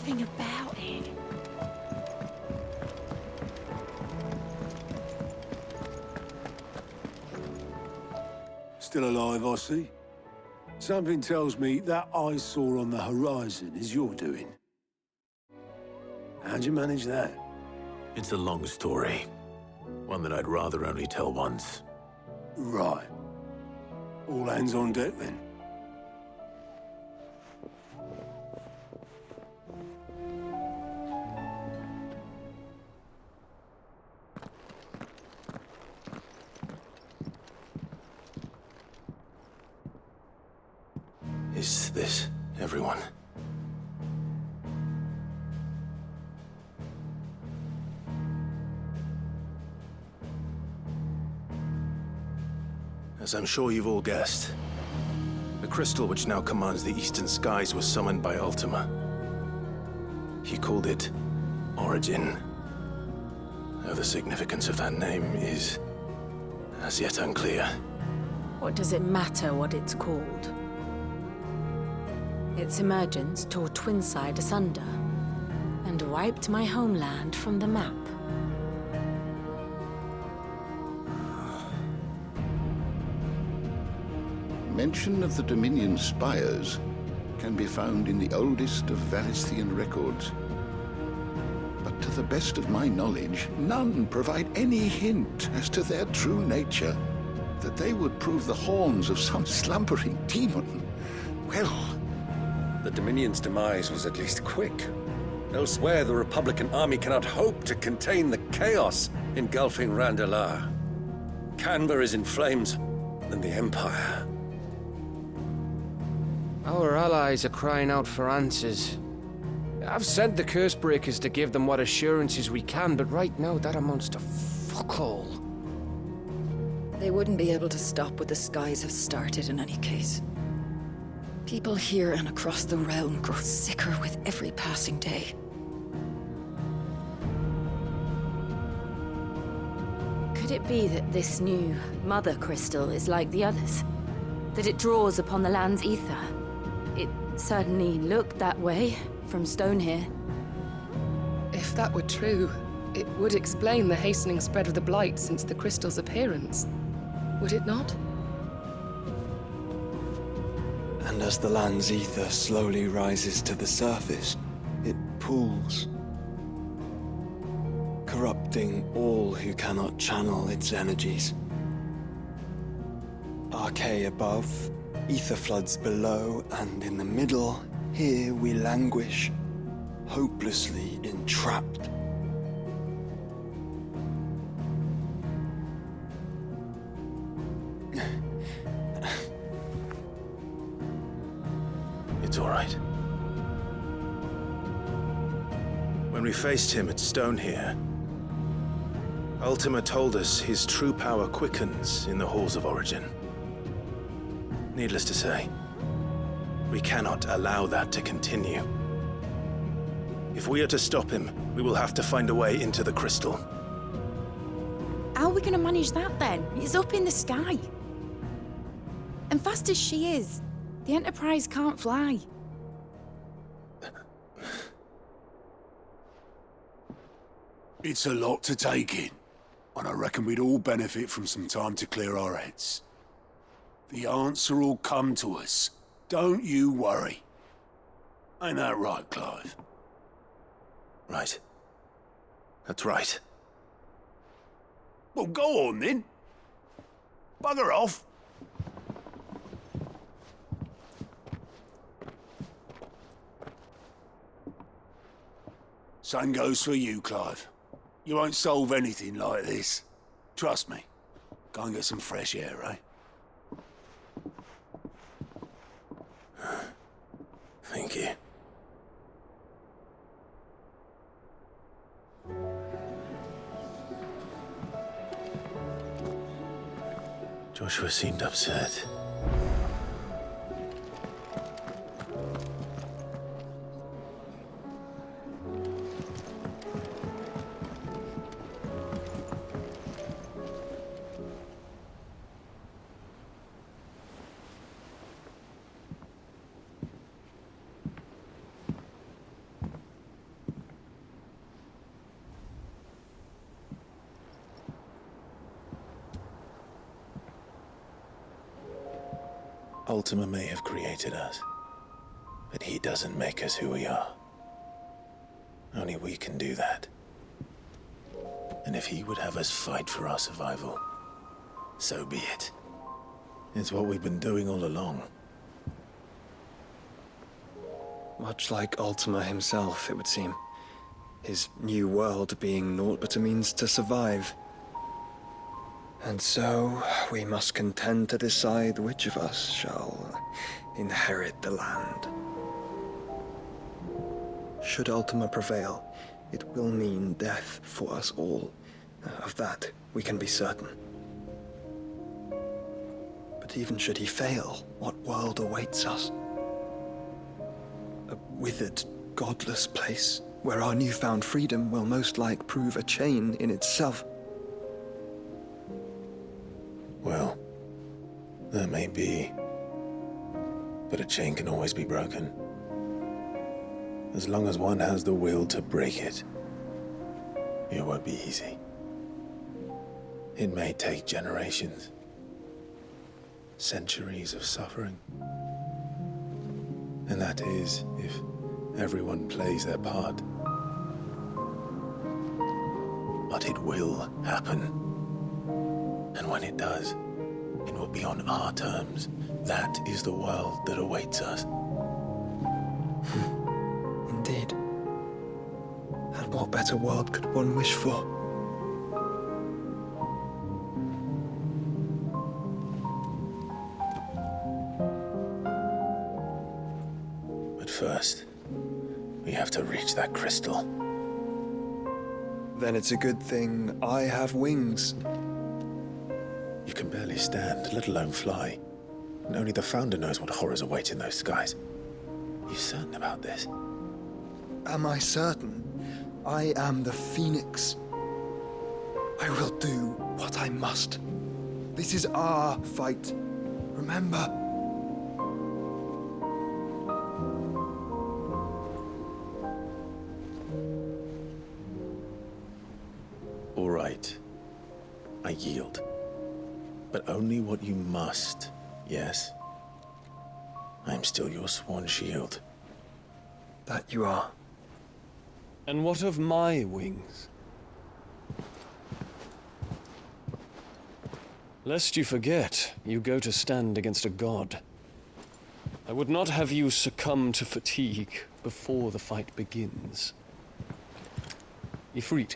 something about it. Still alive, I see. Something tells me that eyesore on the horizon is your doing. How'd you manage that? It's a long story. One that I'd rather only tell once. Right. All hands on deck, then. Is this everyone? As I'm sure you've all guessed, the crystal which now commands the eastern skies was summoned by Ultima. He called it Origin. Though the significance of that name is as yet unclear. What does it matter what it's called? Its emergence tore Twinside asunder and wiped my homeland from the map. Mention of the Dominion spires can be found in the oldest of Valisthian records. But to the best of my knowledge, none provide any hint as to their true nature. That they would prove the horns of some slumbering demon. Well... The Dominion's demise was at least quick. Elsewhere, the Republican army cannot hope to contain the chaos engulfing Randalar. Canberra is in flames, and the Empire. Our allies are crying out for answers. I've sent the Cursebreakers to give them what assurances we can, but right now that amounts to fuck all. They wouldn't be able to stop what the skies have started in any case. People here and across the realm grow sicker with every passing day. Could it be that this new Mother Crystal is like the others? That it draws upon the land's ether? It certainly looked that way from stone here. If that were true, it would explain the hastening spread of the Blight since the crystal's appearance. Would it not? And as the land's ether slowly rises to the surface, it pools, corrupting all who cannot channel its energies. Archay above, ether floods below, and in the middle, here we languish, hopelessly entrapped. It's all right. When we faced him at Stone here, Ultima told us his true power quickens in the halls of Origin. Needless to say, we cannot allow that to continue. If we are to stop him, we will have to find a way into the crystal. How are we going to manage that then? It's up in the sky. And fast as she is, the Enterprise can't fly. It's a lot to take in, and I reckon we'd all benefit from some time to clear our heads. The answer will come to us. Don't you worry. Ain't that right, Clive? Right. That's right. Well, go on then. Bugger off. Same goes for you, Clive. You won't solve anything like this. Trust me. Go and get some fresh air, eh? Thank you. Joshua seemed upset. Ultima may have created us, but he doesn't make us who we are. Only we can do that. And if he would have us fight for our survival, so be it. It's what we've been doing all along. Much like Ultima himself, it would seem. His new world being naught but a means to survive. And so, we must contend to decide which of us shall inherit the land. Should Ultima prevail, it will mean death for us all. Of that, we can be certain. But even should he fail, what world awaits us? A withered, godless place, where our newfound freedom will most like prove a chain in itself. Well, that may be. But a chain can always be broken. As long as one has the will to break it. It won't be easy. It may take generations. Centuries of suffering. And that is, if everyone plays their part. But it will happen. And when it does, it will be on our terms. That is the world that awaits us. Indeed. And what better world could one wish for? But first, we have to reach that crystal. Then it's a good thing I have wings. You can barely stand, let alone fly. And only the Founder knows what horrors await in those skies. You certain about this? Am I certain? I am the Phoenix. I will do what I must. This is our fight. Remember? All right. I yield. But only what you must, yes? I'm still your sworn shield. That you are. And what of my wings? Lest you forget, you go to stand against a god. I would not have you succumb to fatigue before the fight begins. Ifrit,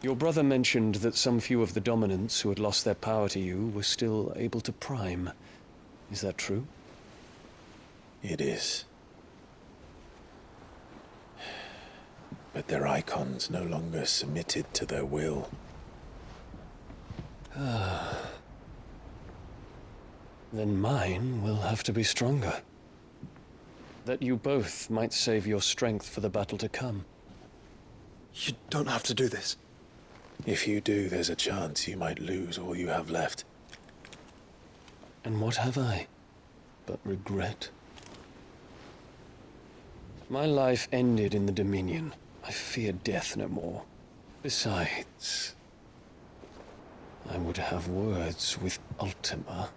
your brother mentioned that some few of the dominants who had lost their power to you were still able to prime. Is that true? It is. But their icons no longer submitted to their will. Then mine will have to be stronger. That you both might save your strength for the battle to come. You don't have to do this. If you do, there's a chance you might lose all you have left. And what have I but regret? My life ended in the Dominion. I fear death no more. Besides, I would have words with Ultima.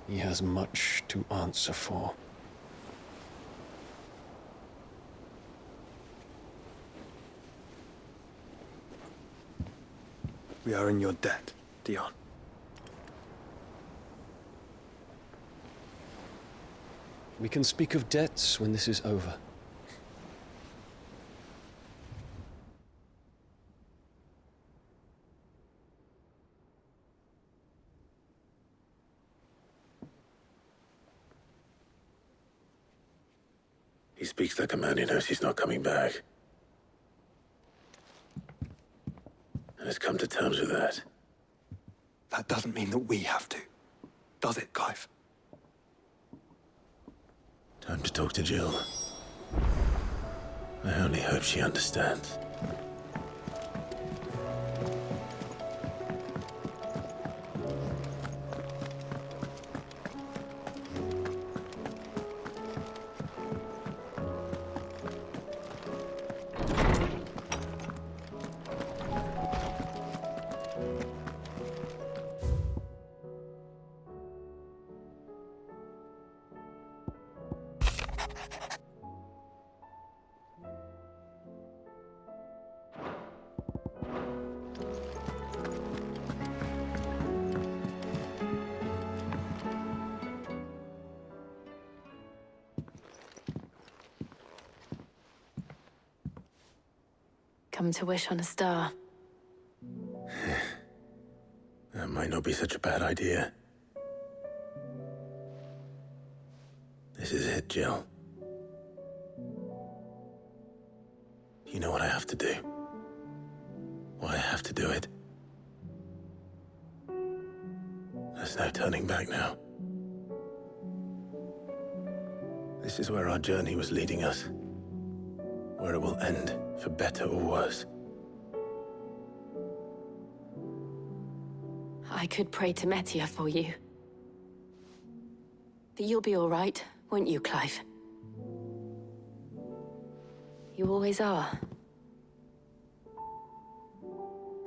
He has much to answer for. We are in your debt, Dion. We can speak of debts when this is over. He speaks like a man who knows he's not coming back. And has come to terms with that. That doesn't mean that we have to. Does it, Clive? Time to talk to Jill. I only hope she understands. Come to wish on a star. That might not be such a bad idea. This is it, Jill. You know what I have to do. Why I have to do it. There's no turning back now. This is where our journey was leading us. Where it will end, for better or worse. I could pray to Metia for you. But you'll be all right, won't you, Clive? You always are.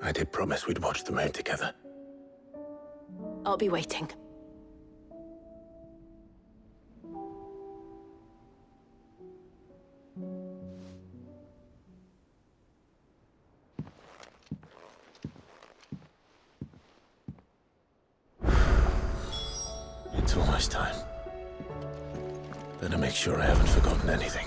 I did promise we'd watch the moon together. I'll be waiting. It's almost time. Better make sure I haven't forgotten anything.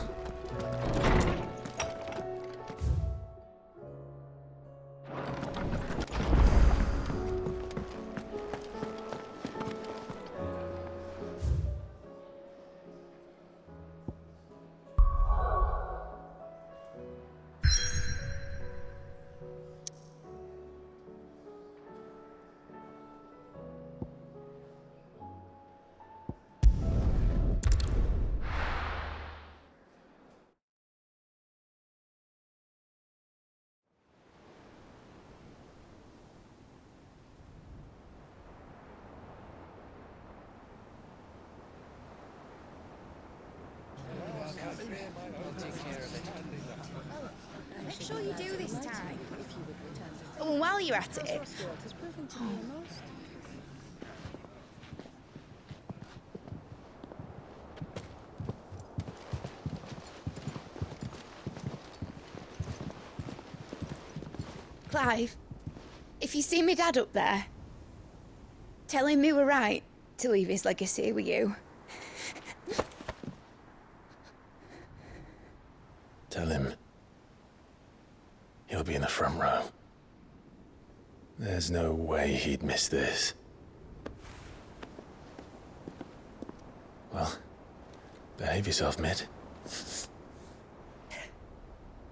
Make sure you do this time. Oh, and while you're at it... Clive, if you see me dad up there, tell him we were right to leave his legacy with you. Tell him he'll be in the front row. There's no way he'd miss this. Well, behave yourself, Mitt.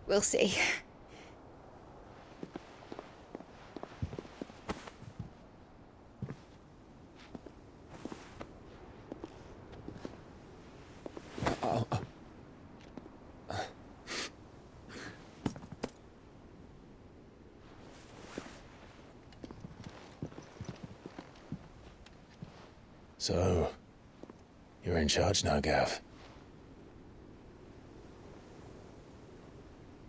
We'll see. So, you're in charge now, Gav.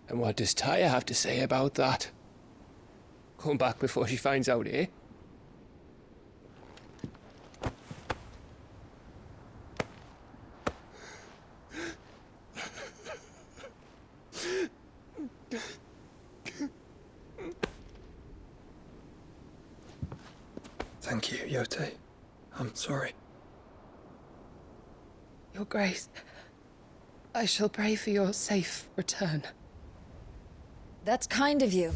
And what does Tyre have to say about that? Come back before she finds out, eh? Thank you, Yote. I'm sorry. Your Grace, I shall pray for your safe return. That's kind of you.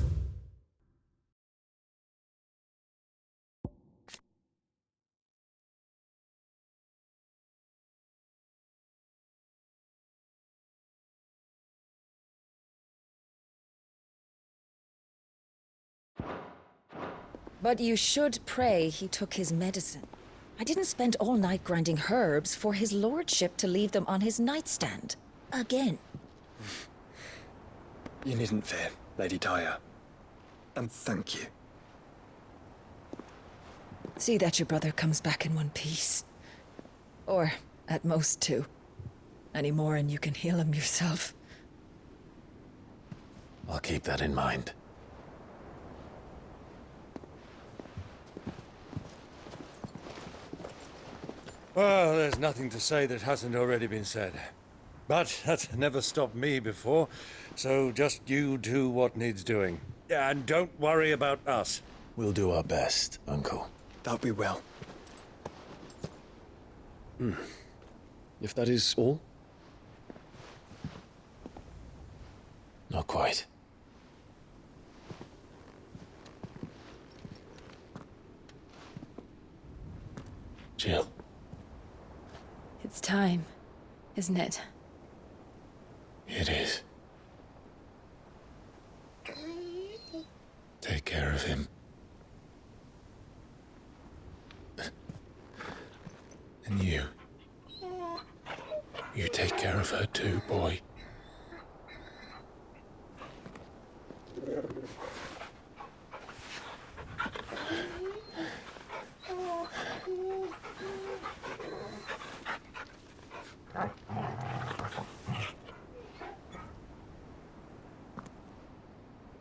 But you should pray he took his medicine. I didn't spend all night grinding herbs for his lordship to leave them on his nightstand. Again. You needn't fear, Lady Tyre. And thank you. See that your brother comes back in one piece. Or, at most, two. Any more and you can heal him yourself. I'll keep that in mind. Well, there's nothing to say that hasn't already been said. But that's never stopped me before, so just you do what needs doing. And don't worry about us. We'll do our best, Uncle. That we will. If that is all? Not quite. time, isn't it? It is. Take care of him. And you. You take care of her too, boy.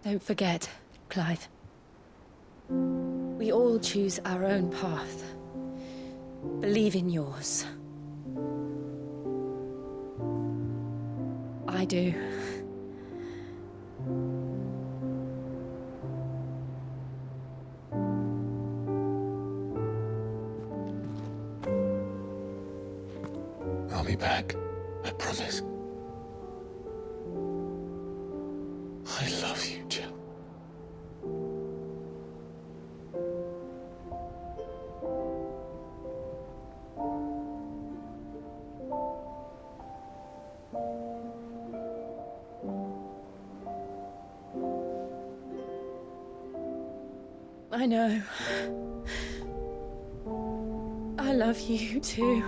Don't forget, Clive. We all choose our own path. Believe in yours. I do. I'll be back. I promise. I love you, Jill. I know. I love you too.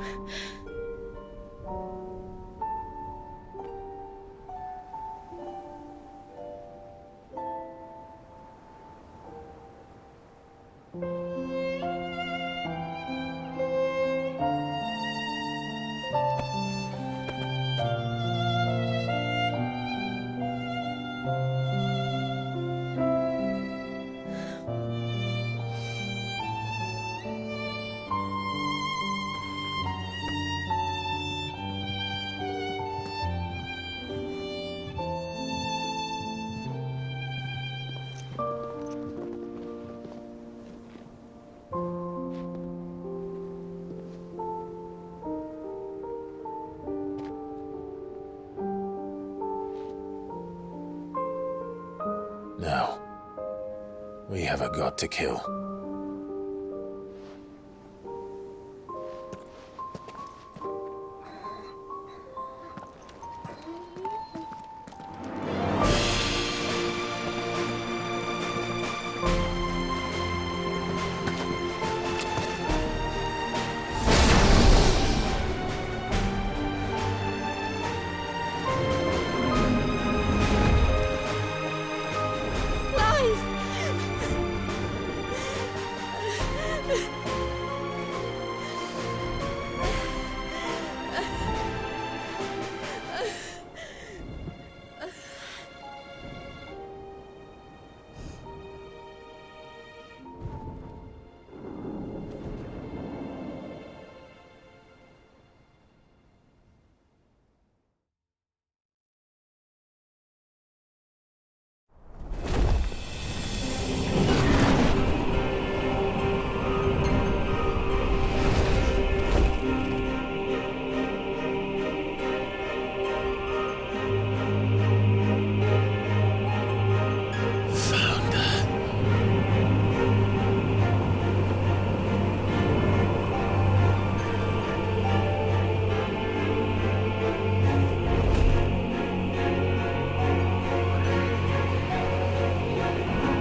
Now, we have a god to kill.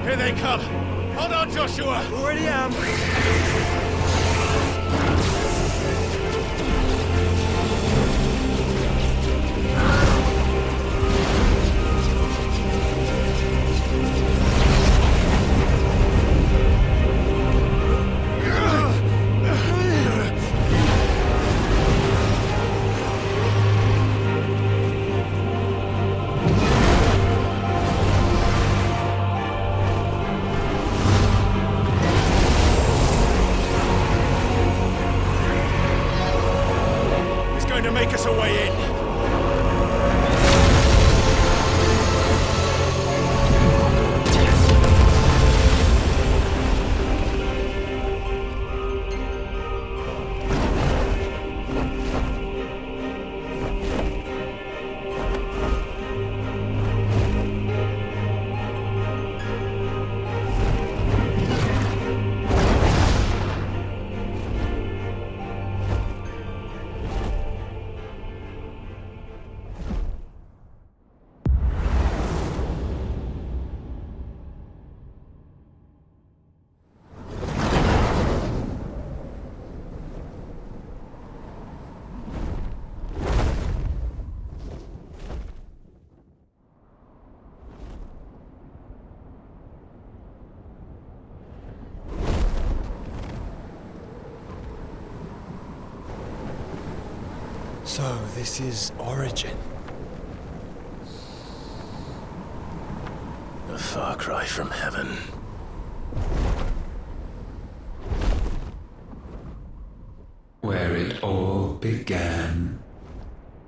Here they come! Hold on, Joshua! Already am. So, this is Origin. A far cry from heaven. Where it all began,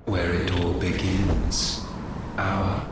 where it all begins, our